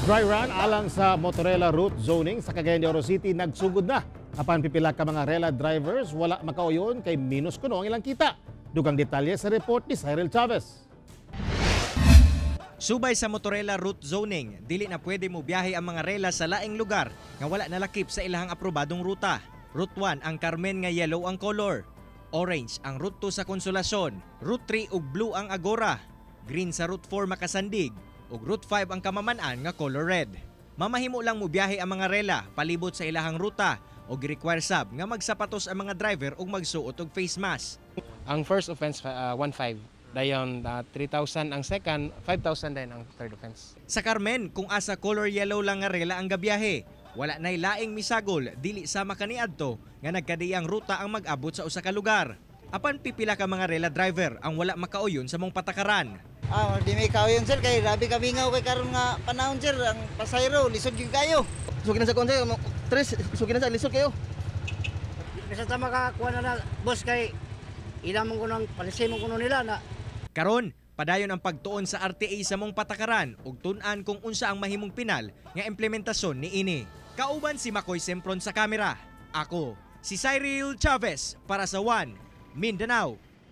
Dry run alang sa motorela route zoning sa Cagayan de Oro City nagsugod na. Apan pipila ka mga rela drivers wala makauyon kay minus kuno ang ilang kita. Dugang detalye sa report ni Cyril Chavez. Subay sa motorela route zoning, dili na pwede mo biyahe ang mga rela sa laing lugar nga wala nalakip sa ilahang aprobadong ruta. Route 1 ang Carmen nga yellow ang color, orange ang Route 2 sa Konsolasyon, Route 3 ug blue ang Agora, green sa Route 4 Makasandig, ug Route 5 ang Kamamanan nga color red. Mamahimo lang mo biyahe ang mga rela palibot sa ilahang ruta o gi-require sab nga magsapatos ang mga driver ug magsuot og face mask. Ang first offense 1.5, dayon 3,000 ang second, 5,000 din ang third offense. Sa Carmen, kung asa color yellow lang nga rela ang gabiyahe, wala nay laing misagol dili sama kaniadto nga nagkadiyang ruta ang mag-abot sa usa ka lugar. Apan pipila ka mga rela driver ang wala makauyon sa mong patakaran. Di may kauyon sir kay grabe kami nga kay karon nga panahon sir ang pasayro lisod gyud kayo. Sugi na sa konse, tres, sugi na sa lisod kayo. Bisa tama ka kuha na boss kay ilang mong kunong palisay mong kuno nila na. Karon, padayon ang pagtuon sa RTA sa mong patakaran ug tun-an kung unsa ang mahimong pinal nga implementasyon ni ini. Kauban si Makoy Sempron sa kamera. Ako, si Cyril Chavez para sa One Mindanao.